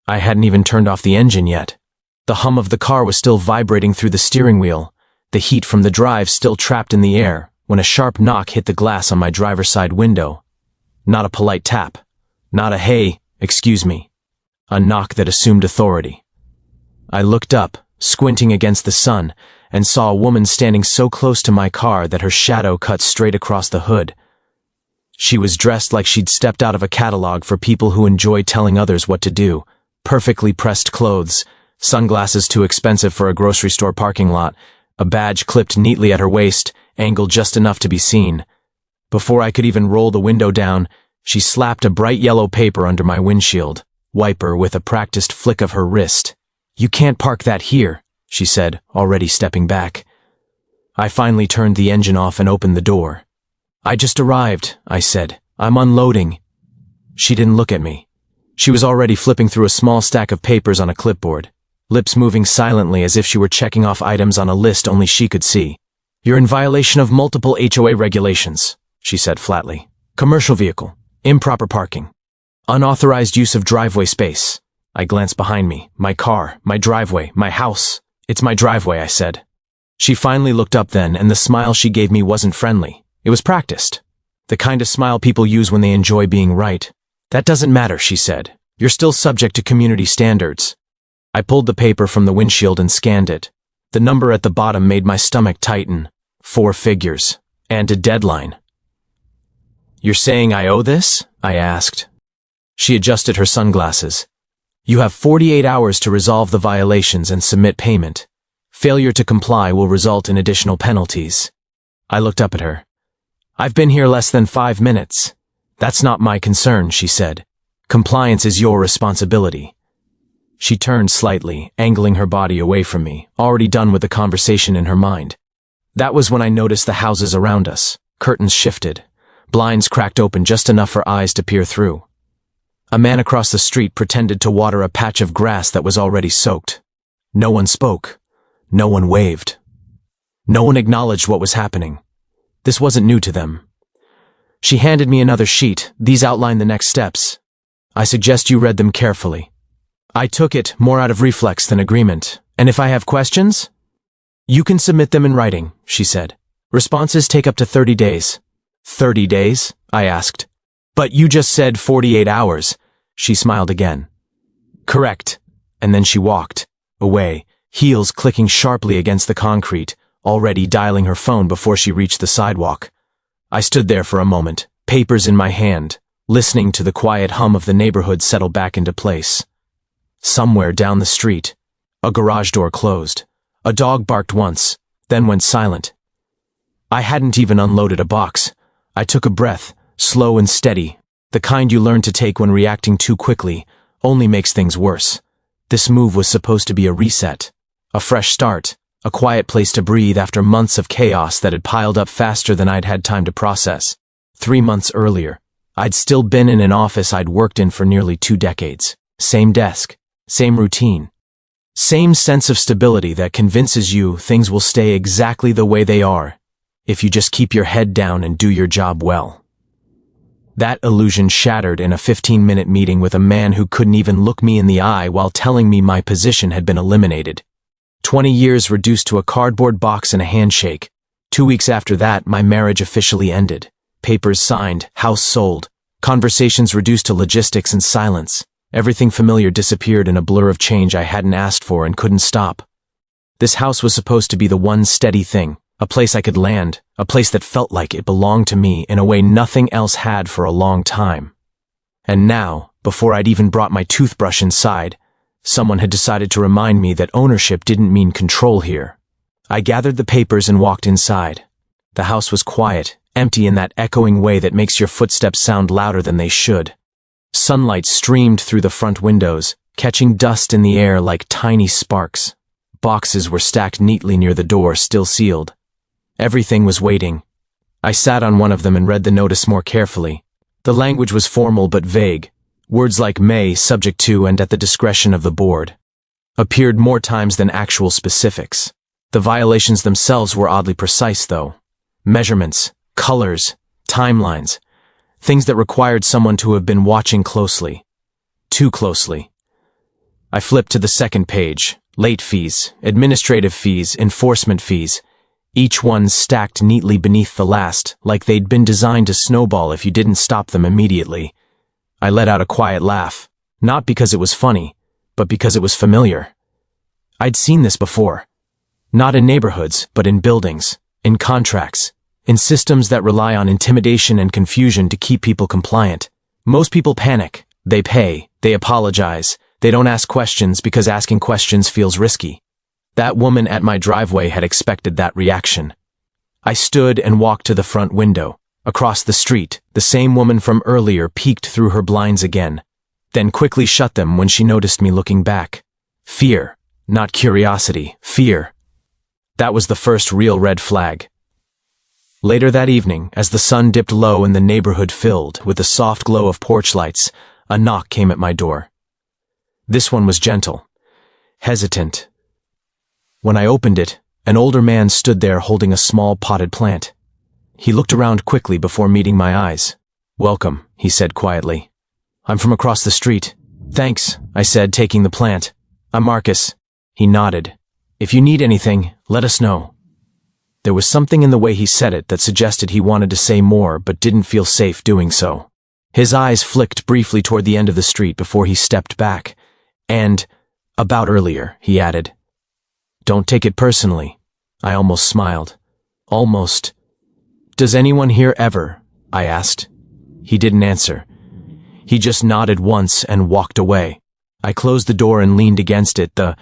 I hadn't even turned off the engine yet. The hum of the car was still vibrating through the steering wheel, the heat from the drive still trapped in the air, when a sharp knock hit the glass on my driver's side window. Not a polite tap. Not a "hey, excuse me." A knock that assumed authority. I looked up, squinting against the sun, and saw a woman standing so close to my car that her shadow cut straight across the hood. She was dressed like she'd stepped out of a catalog for people who enjoy telling others what to do. Perfectly pressed clothes, sunglasses too expensive for a grocery store parking lot, a badge clipped neatly at her waist, angled just enough to be seen. Before I could even roll the window down, she slapped a bright yellow paper under my windshield wiper with a practiced flick of her wrist. "You can't park that here," she said, already stepping back. I finally turned the engine off and opened the door. "I just arrived," I said. "I'm unloading." She didn't look at me. She was already flipping through a small stack of papers on a clipboard, lips moving silently as if she were checking off items on a list only she could see. "You're in violation of multiple HOA regulations," she said flatly. "Commercial vehicle, improper parking, unauthorized use of driveway space." I glanced behind me. "My car, my driveway, my house. It's my driveway," I said. She finally looked up then, and the smile she gave me wasn't friendly. It was practiced. The kind of smile people use when they enjoy being right. "That doesn't matter," she said. "You're still subject to community standards." I pulled the paper from the windshield and scanned it. The number at the bottom made my stomach tighten. 4 figures. And a deadline. "You're saying I owe this?" I asked. She adjusted her sunglasses. "You have 48 hours to resolve the violations and submit payment. Failure to comply will result in additional penalties." I looked up at her. "I've been here less than 5 minutes. That's not my concern," she said. "Compliance is your responsibility." She turned slightly, angling her body away from me, already done with the conversation in her mind. That was when I noticed the houses around us. Curtains shifted. Blinds cracked open just enough for eyes to peer through. A man across the street pretended to water a patch of grass that was already soaked. No one spoke. No one waved. No one acknowledged what was happening. This wasn't new to them. She handed me another sheet. "These outline the next steps. I suggest you read them carefully." I took it, more out of reflex than agreement. "And if I have questions?" "You can submit them in writing," she said. "Responses take up to 30 days. 30 days? I asked. "But you just said 48 hours. She smiled again. "Correct." And then she walked away, heels clicking sharply against the concrete, already dialing her phone before she reached the sidewalk. I stood there for a moment, papers in my hand, listening to the quiet hum of the neighborhood settle back into place. Somewhere down the street, a garage door closed. A dog barked once, then went silent. I hadn't even unloaded a box. I took a breath, slow and steady, the kind you learn to take when reacting too quickly only makes things worse. This move was supposed to be a reset, a fresh start, a quiet place to breathe after months of chaos that had piled up faster than I'd had time to process. 3 months earlier, I'd still been in an office I'd worked in for nearly 2 decades. Same desk, same routine, same sense of stability that convinces you things will stay exactly the way they are if you just keep your head down and do your job well. That illusion shattered in a 15-minute meeting with a man who couldn't even look me in the eye while telling me my position had been eliminated. 20 years reduced to a cardboard box and a handshake. 2 weeks after that, my marriage officially ended. Papers signed, house sold, conversations reduced to logistics and silence. Everything familiar disappeared in a blur of change I hadn't asked for and couldn't stop. This house was supposed to be the one steady thing, a place I could land, a place that felt like it belonged to me in a way nothing else had for a long time. And now, before I'd even brought my toothbrush inside, someone had decided to remind me that ownership didn't mean control here. I gathered the papers and walked inside. The house was quiet, empty in that echoing way that makes your footsteps sound louder than they should. Sunlight streamed through the front windows, catching dust in the air like tiny sparks. Boxes were stacked neatly near the door, still sealed. Everything was waiting. I sat on one of them and read the notice more carefully. The language was formal but vague. Words like may, subject to, and at the discretion of the board appeared more times than actual specifics. The violations themselves were oddly precise, though. Measurements, colors, timelines, things that required someone to have been watching closely. Too closely. I flipped to the second page. Late fees, administrative fees, enforcement fees. Each one stacked neatly beneath the last, like they'd been designed to snowball if you didn't stop them immediately. I let out a quiet laugh, not because it was funny, but because it was familiar. I'd seen this before. Not in neighborhoods, but in buildings, in contracts, in systems that rely on intimidation and confusion to keep people compliant. Most people panic. They pay, they apologize, they don't ask questions because asking questions feels risky. That woman at my driveway had expected that reaction. I stood and walked to the front window. Across the street, the same woman from earlier peeked through her blinds again, then quickly shut them when she noticed me looking back. Fear, not curiosity, fear. That was the first real red flag. Later that evening, as the sun dipped low and the neighborhood filled with the soft glow of porch lights, a knock came at my door. This one was gentle, hesitant. When I opened it, an older man stood there holding a small potted plant. He looked around quickly before meeting my eyes. "Welcome," he said quietly. "I'm from across the street." "Thanks," I said, taking the plant. "I'm Marcus." He nodded. "If you need anything, let us know." There was something in the way he said it that suggested he wanted to say more but didn't feel safe doing so. His eyes flicked briefly toward the end of the street before he stepped back. "And about earlier," he added. "Don't take it personally." I almost smiled. Almost. "Does anyone here ever?" I asked. He didn't answer. He just nodded once and walked away. I closed the door and leaned against it, the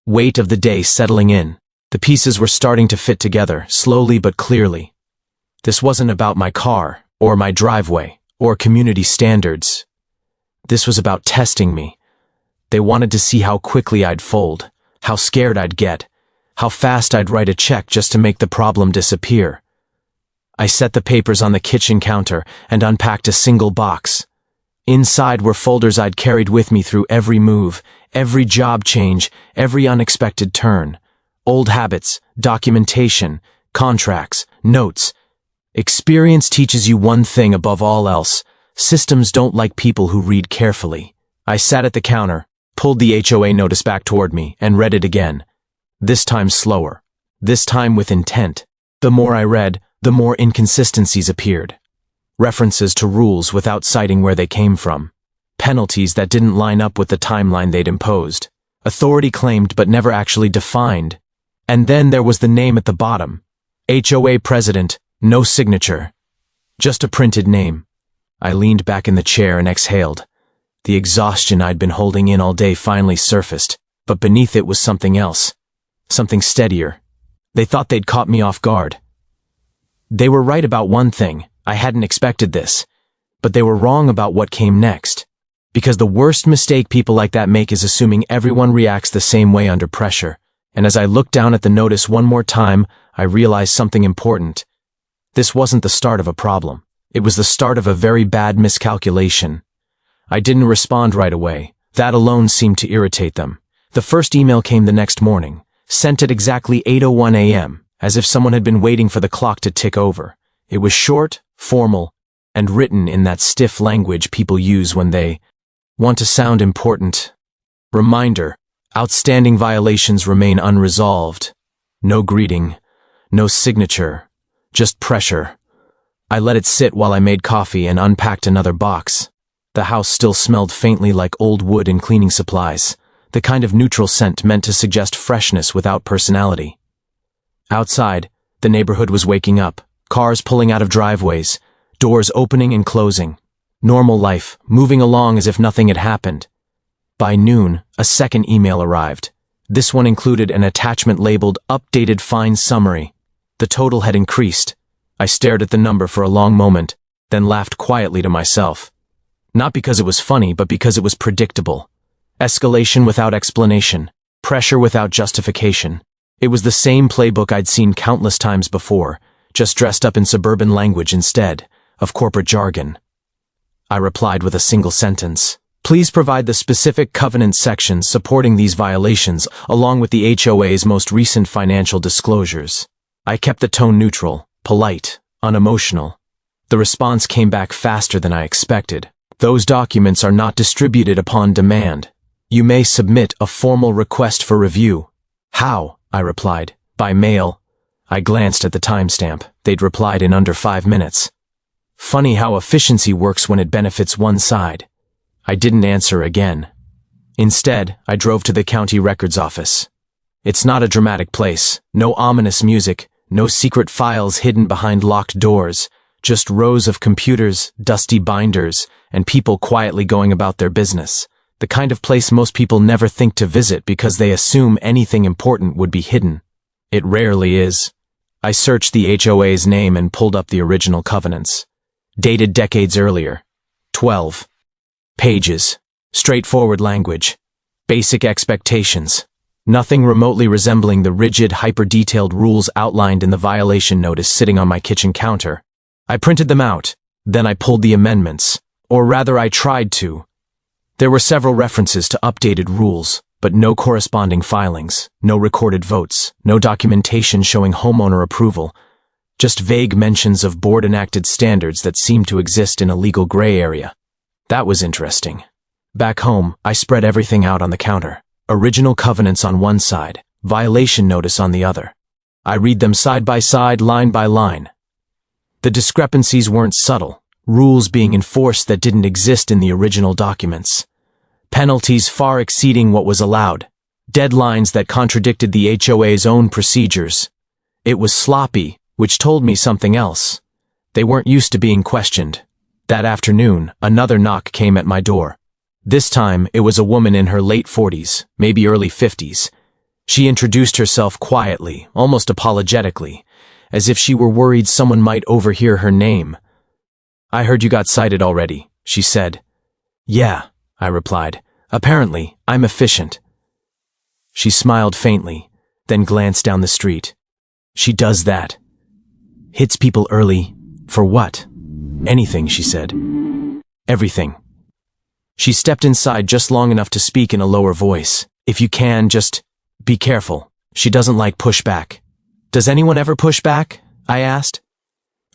weight of the day settling in. The pieces were starting to fit together, slowly but clearly. This wasn't about my car, or my driveway, or community standards. This was about testing me. They wanted to see how quickly I'd fold, how scared I'd get, how fast I'd write a check just to make the problem disappear. I set the papers on the kitchen counter and unpacked a single box. Inside were folders I'd carried with me through every move, every job change, every unexpected turn. Old habits, documentation, contracts, notes. Experience teaches you one thing above all else: systems don't like people who read carefully. I sat at the counter, pulled the HOA notice back toward me, and read it again. This time slower. This time with intent. The more I read, the more inconsistencies appeared. References to rules without citing where they came from. Penalties that didn't line up with the timeline they'd imposed. Authority claimed but never actually defined. And then there was the name at the bottom. HOA President, no signature. Just a printed name. I leaned back in the chair and exhaled. The exhaustion I'd been holding in all day finally surfaced, but beneath it was something else. Something steadier. They thought they'd caught me off guard. They were right about one thing: I hadn't expected this. But they were wrong about what came next. Because the worst mistake people like that make is assuming everyone reacts the same way under pressure. And as I looked down at the notice one more time, I realized something important. This wasn't the start of a problem. It was the start of a very bad miscalculation. I didn't respond right away. That alone seemed to irritate them. The first email came the next morning, sent at exactly 8:01 a.m., as if someone had been waiting for the clock to tick over. It was short, formal, and written in that stiff language people use when they want to sound important. Reminder: outstanding violations remain unresolved. No greeting, no signature, just pressure. I let it sit while I made coffee and unpacked another box. The house still smelled faintly like old wood and cleaning supplies, the kind of neutral scent meant to suggest freshness without personality. Outside, the neighborhood was waking up, cars pulling out of driveways, doors opening and closing. Normal life, moving along as if nothing had happened. By noon, a second email arrived. This one included an attachment labeled "Updated Fine Summary." The total had increased. I stared at the number for a long moment, then laughed quietly to myself. Not because it was funny, but because it was predictable. Escalation without explanation. Pressure without justification. It was the same playbook I'd seen countless times before, just dressed up in suburban language instead of corporate jargon. I replied with a single sentence. Please provide the specific covenant sections supporting these violations, along with the HOA's most recent financial disclosures. I kept the tone neutral, polite, unemotional. The response came back faster than I expected. Those documents are not distributed upon demand. You may submit a formal request for review. How? I replied. By mail. I glanced at the timestamp. They'd replied in under 5 minutes. Funny how efficiency works when it benefits one side. I didn't answer again. Instead, I drove to the county records office. It's not a dramatic place. No ominous music, no secret files hidden behind locked doors, just rows of computers, dusty binders, and people quietly going about their business. The kind of place most people never think to visit because they assume anything important would be hidden. It rarely is. I searched the HOA's name and pulled up the original covenants. Dated decades earlier. 12 pages. Straightforward language. Basic expectations. Nothing remotely resembling the rigid, hyper-detailed rules outlined in the violation notice sitting on my kitchen counter. I printed them out. Then I pulled the amendments. Or rather, I tried to. There were several references to updated rules, but no corresponding filings, no recorded votes, no documentation showing homeowner approval, just vague mentions of board-enacted standards that seemed to exist in a legal gray area. That was interesting. Back home, I spread everything out on the counter. Original covenants on one side, violation notice on the other. I read them side by side, line by line. The discrepancies weren't subtle, rules being enforced that didn't exist in the original documents. Penalties far exceeding what was allowed. Deadlines that contradicted the HOA's own procedures. It was sloppy, which told me something else. They weren't used to being questioned. That afternoon, another knock came at my door. This time, it was a woman in her late 40s, maybe early 50s. She introduced herself quietly, almost apologetically, as if she were worried someone might overhear her name. "I heard you got cited already," she said. "Yeah," I replied. "Apparently, I'm efficient." She smiled faintly, then glanced down the street. "She does that. Hits people early. For what?" "Anything," she said. "Everything." She stepped inside just long enough to speak in a lower voice. "If you can, just be careful. She doesn't like pushback." "Does anyone ever push back?" I asked.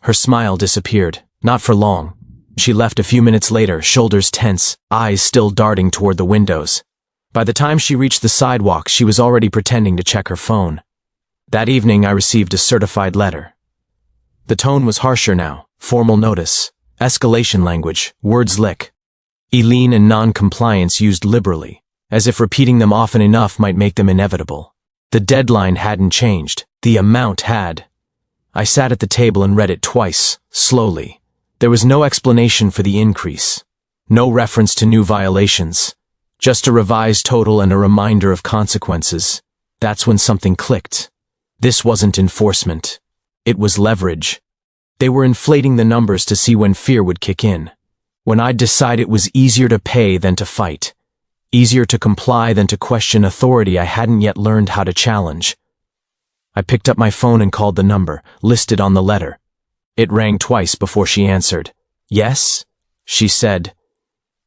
Her smile disappeared, not for long. She left a few minutes later, shoulders tense, eyes still darting toward the windows. By the time she reached the sidewalk, she was already pretending to check her phone. That evening, I received a certified letter. The tone was harsher now, formal notice, escalation language, words lick. Eileen and non-compliance used liberally, as if repeating them often enough might make them inevitable. The deadline hadn't changed, the amount had. I sat at the table and read it twice, slowly. There was no explanation for the increase, no reference to new violations, just a revised total and a reminder of consequences. That's when something clicked. This wasn't enforcement. It was leverage. They were inflating the numbers to see when fear would kick in. When I'd decide it was easier to pay than to fight. Easier to comply than to question authority I hadn't yet learned how to challenge. I picked up my phone and called the number, listed on the letter. It rang twice before she answered. "Yes?" she said.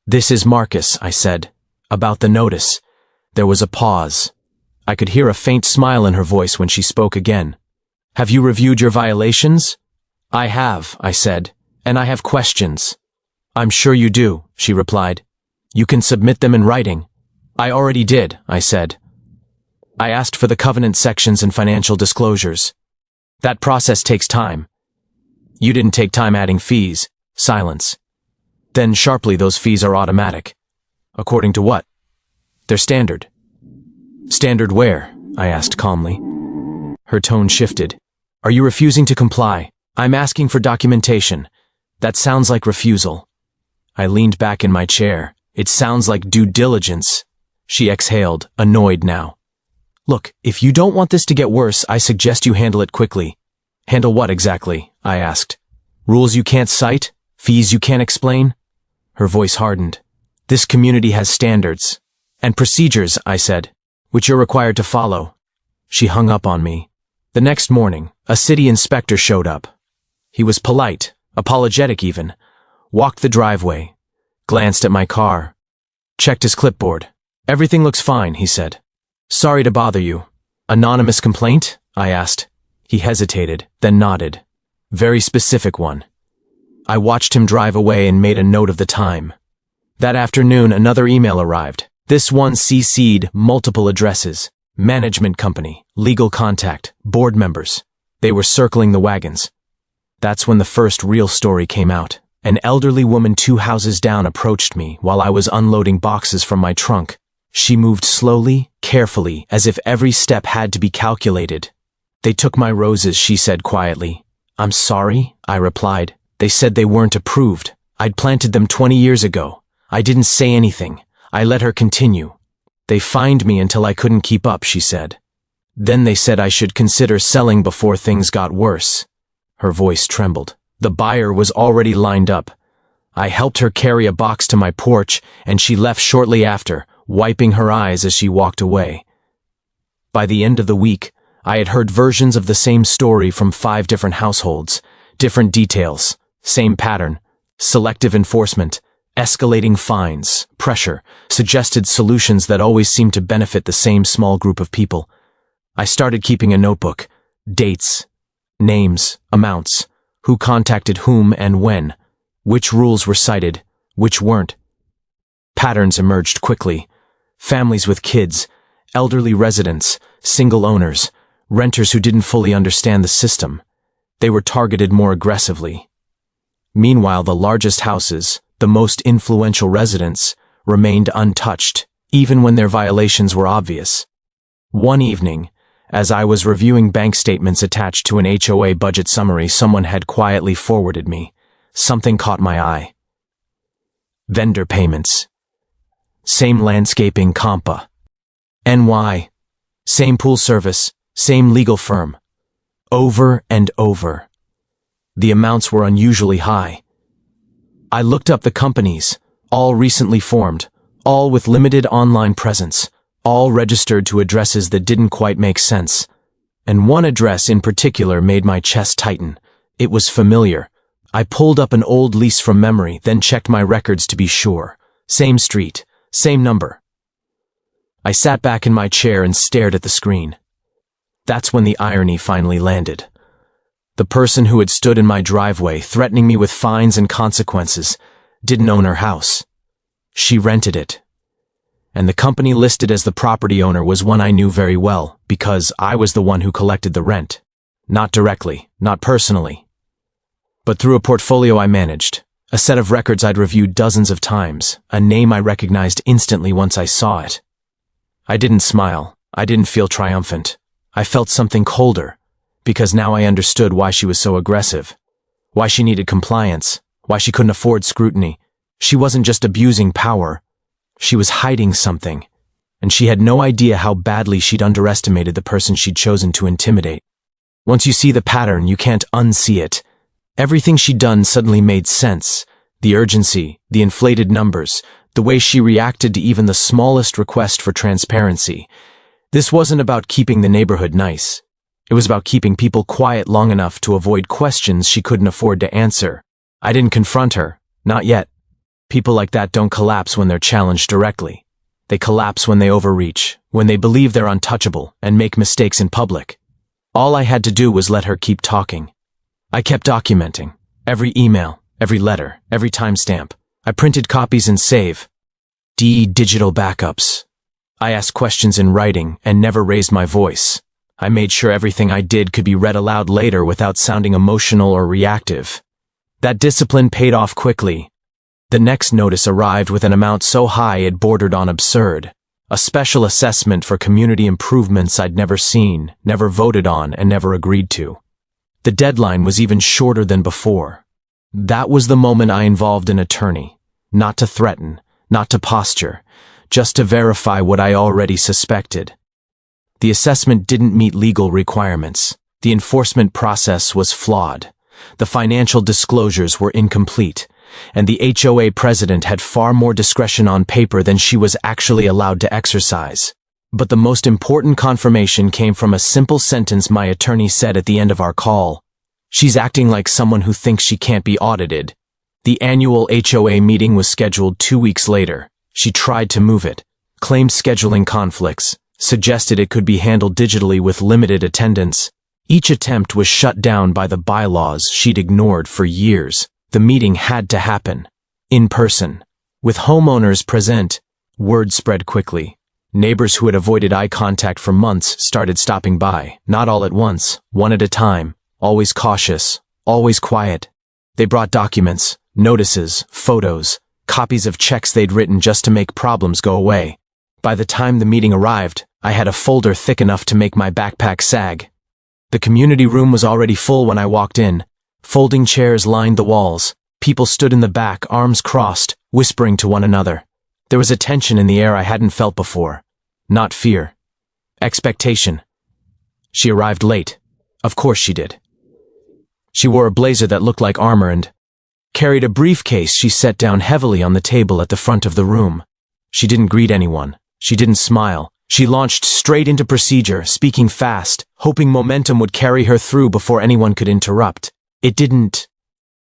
"This is Marcus," I said. "About the notice." There was a pause. I could hear a faint smile in her voice when she spoke again. "Have you reviewed your violations?" "I have," I said, "and I have questions." "I'm sure you do," she replied. "You can submit them in writing." "I already did," I said. "I asked for the covenant sections and financial disclosures. That process takes time." "You didn't take time adding fees." Silence. Then sharply, "Those fees are automatic." "According to what?" "They're standard." "Standard where?" I asked calmly. Her tone shifted. "Are you refusing to comply?" "I'm asking for documentation." "That sounds like refusal." I leaned back in my chair. "It sounds like due diligence." She exhaled, annoyed now. "Look, if you don't want this to get worse, I suggest you handle it quickly." "Handle what exactly?" I asked. "Rules you can't cite? Fees you can't explain?" Her voice hardened. "This community has standards. And procedures," I said, "which you're required to follow." She hung up on me. The next morning, a city inspector showed up. He was polite, apologetic even, walked the driveway, glanced at my car, checked his clipboard. "Everything looks fine," he said. "Sorry to bother you." "Anonymous complaint?" I asked. He hesitated, then nodded. "Very specific one." I watched him drive away and made a note of the time. That afternoon, another email arrived. This one CC'd multiple addresses, management company, legal contact, board members. They were circling the wagons. That's when the first real story came out. An elderly woman 2 houses down approached me while I was unloading boxes from my trunk. She moved slowly, carefully, as if every step had to be calculated. "They took my roses," she said quietly. "I'm sorry," I replied. "They said they weren't approved. I'd planted them 20 years ago. I didn't say anything. I let her continue. They fined me until I couldn't keep up," she said. "Then they said I should consider selling before things got worse." Her voice trembled. The buyer was already lined up. I helped her carry a box to my porch, and she left shortly after, wiping her eyes as she walked away. By the end of the week, I had heard versions of the same story from 5 different households, different details, same pattern, selective enforcement, escalating fines, pressure, suggested solutions that always seemed to benefit the same small group of people. I started keeping a notebook, dates, names, amounts, who contacted whom and when, which rules were cited, which weren't. Patterns emerged quickly. Families with kids, elderly residents, single owners, renters who didn't fully understand the system. They were targeted more aggressively. Meanwhile, the largest houses, the most influential residents, remained untouched, even when their violations were obvious. One evening, as I was reviewing bank statements attached to an HOA budget summary someone had quietly forwarded me, something caught my eye. Vendor payments. Same landscaping compa. NY. Same pool service, same legal firm. Over and over. The amounts were unusually high. I looked up the companies, all recently formed, all with limited online presence, all registered to addresses that didn't quite make sense. And one address in particular made my chest tighten. It was familiar. I pulled up an old lease from memory, then checked my records to be sure. Same street, same number. I sat back in my chair and stared at the screen. That's when the irony finally landed. The person who had stood in my driveway, threatening me with fines and consequences, didn't own her house. She rented it. And the company listed as the property owner was one I knew very well, because I was the one who collected the rent. Not directly, not personally, but through a portfolio I managed, a set of records I'd reviewed dozens of times, a name I recognized instantly once I saw it. I didn't smile. I didn't feel triumphant. I felt something colder, because now I understood why she was so aggressive, why she needed compliance, why she couldn't afford scrutiny. She wasn't just abusing power. She was hiding something, and she had no idea how badly she'd underestimated the person she'd chosen to intimidate. Once you see the pattern, you can't unsee it. Everything she'd done suddenly made sense. The urgency, the inflated numbers, the way she reacted to even the smallest request for transparency. This wasn't about keeping the neighborhood nice. It was about keeping people quiet long enough to avoid questions she couldn't afford to answer. I didn't confront her, not yet. People like that don't collapse when they're challenged directly. They collapse when they overreach, when they believe they're untouchable and make mistakes in public. All I had to do was let her keep talking. I kept documenting. Every email, every letter, every timestamp. I printed copies and save. Digital backups. I asked questions in writing and never raised my voice. I made sure everything I did could be read aloud later without sounding emotional or reactive. That discipline paid off quickly. The next notice arrived with an amount so high it bordered on absurd. A special assessment for community improvements I'd never seen, never voted on, and never agreed to. The deadline was even shorter than before. That was the moment I involved an attorney. Not to threaten, not to posture, just to verify what I already suspected. The assessment didn't meet legal requirements. The enforcement process was flawed. The financial disclosures were incomplete. And the HOA president had far more discretion on paper than she was actually allowed to exercise. But the most important confirmation came from a simple sentence my attorney said at the end of our call. "She's acting like someone who thinks she can't be audited." The annual HOA meeting was scheduled 2 weeks later. She tried to move it, claimed scheduling conflicts, suggested it could be handled digitally with limited attendance. Each attempt was shut down by the bylaws she'd ignored for years. The meeting had to happen, in person, with homeowners present, Word spread quickly. Neighbors who had avoided eye contact for months started stopping by, not all at once, one at a time, always cautious, always quiet. They brought documents, notices, photos, copies of checks they'd written just to make problems go away. By the time the meeting arrived, I had a folder thick enough to make my backpack sag. The community room was already full when I walked in. Folding chairs lined the walls. People stood in the back, arms crossed, whispering to one another. There was a tension in the air I hadn't felt before. Not fear. Expectation. She arrived late. Of course she did. She wore a blazer that looked like armor and carried a briefcase she set down heavily on the table at the front of the room. She didn't greet anyone. She didn't smile. She launched straight into procedure, speaking fast, hoping momentum would carry her through before anyone could interrupt. It didn't.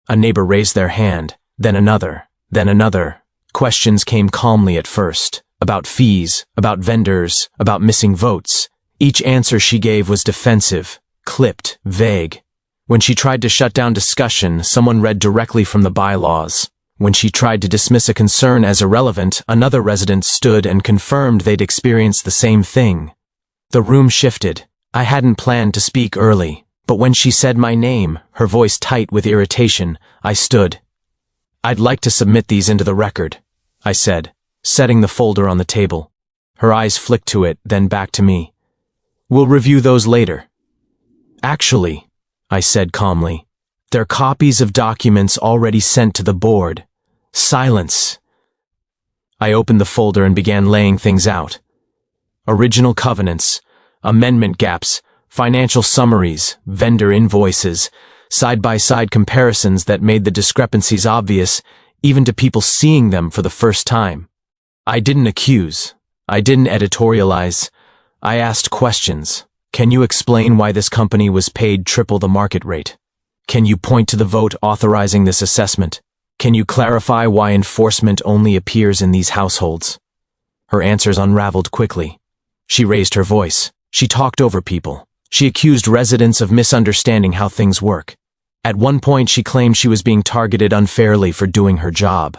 A neighbor raised their hand, then another, then another. Questions came calmly at first. About fees, about vendors, about missing votes. Each answer she gave was defensive, clipped, vague. When she tried to shut down discussion, someone read directly from the bylaws. When she tried to dismiss a concern as irrelevant, another resident stood and confirmed they'd experienced the same thing. The room shifted. I hadn't planned to speak early, but when she said my name, her voice tight with irritation, I stood. "I'd like to submit these into the record," I said, setting the folder on the table. Her eyes flicked to it, then back to me. "We'll review those later." "Actually," I said calmly, "they're copies of documents already sent to the board." Silence. I opened the folder and began laying things out. Original covenants, amendment gaps, financial summaries, vendor invoices, side-by-side comparisons that made the discrepancies obvious, even to people seeing them for the first time. I didn't accuse. I didn't editorialize. I asked questions. Can you explain why this company was paid triple the market rate? Can you point to the vote authorizing this assessment? Can you clarify why enforcement only appears in these households? Her answers unraveled quickly. She raised her voice. She talked over people. She accused residents of misunderstanding how things work. At one point, she claimed she was being targeted unfairly for doing her job.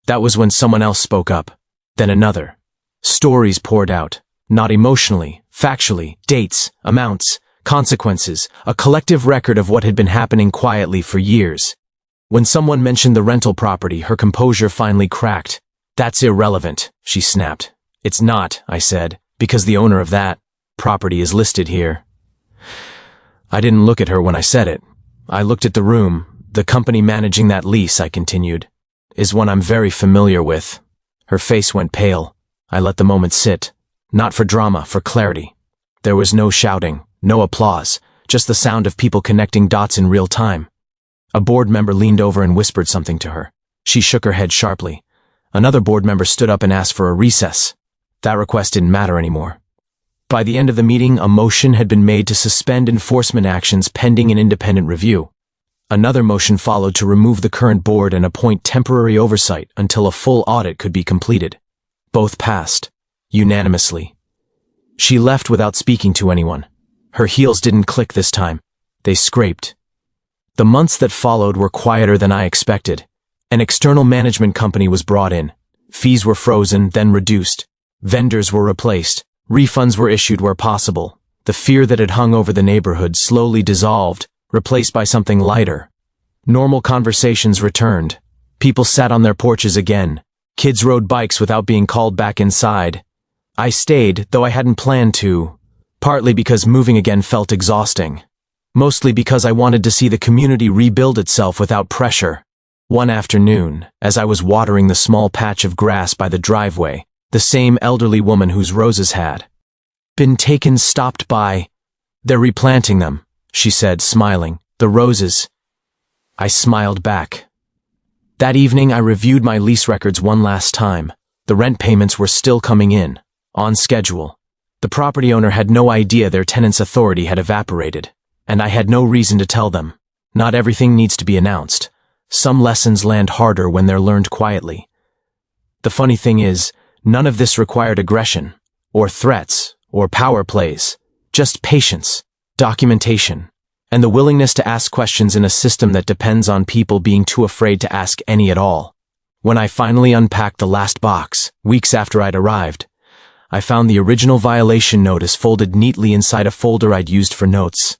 That was when someone else spoke up. Then another. Stories poured out. Not emotionally, factually, dates, amounts, consequences, a collective record of what had been happening quietly for years. When someone mentioned the rental property, her composure finally cracked. "That's irrelevant," she snapped. "It's not," I said, "because the owner of that property is listed here." I didn't look at her when I said it. I looked at the room. "The company managing that lease," I continued, "is one I'm very familiar with." Her face went pale. I let the moment sit. Not for drama, for clarity. There was no shouting, no applause, just the sound of people connecting dots in real time. A board member leaned over and whispered something to her. She shook her head sharply. Another board member stood up and asked for a recess. That request didn't matter anymore. By the end of the meeting, a motion had been made to suspend enforcement actions pending an independent review. Another motion followed to remove the current board and appoint temporary oversight until a full audit could be completed. Both passed, unanimously. She left without speaking to anyone. Her heels didn't click this time. They scraped. The months that followed were quieter than I expected. An external management company was brought in. Fees were frozen, then reduced. Vendors were replaced. Refunds were issued where possible. The fear that had hung over the neighborhood slowly dissolved, replaced by something lighter. Normal conversations returned. People sat on their porches again. Kids rode bikes without being called back inside. I stayed, though I hadn't planned to, partly because moving again felt exhausting. Mostly because I wanted to see the community rebuild itself without pressure. One afternoon, as I was watering the small patch of grass by the driveway, the same elderly woman whose roses had been taken stopped by. "They're replanting them," she said, smiling. "The roses." I smiled back. That evening, I reviewed my lease records one last time. The rent payments were still coming in, on schedule. The property owner had no idea their tenant's authority had evaporated, and I had no reason to tell them. Not everything needs to be announced. Some lessons land harder when they're learned quietly. The funny thing is, none of this required aggression, or threats, or power plays. Just patience, documentation, and the willingness to ask questions in a system that depends on people being too afraid to ask any at all. When I finally unpacked the last box, weeks after I'd arrived, I found the original violation notice folded neatly inside a folder I'd used for notes.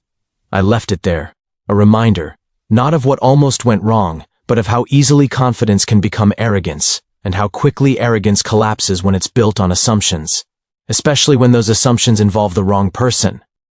I left it there, a reminder, not of what almost went wrong, but of how easily confidence can become arrogance, and how quickly arrogance collapses when it's built on assumptions, especially when those assumptions involve the wrong person.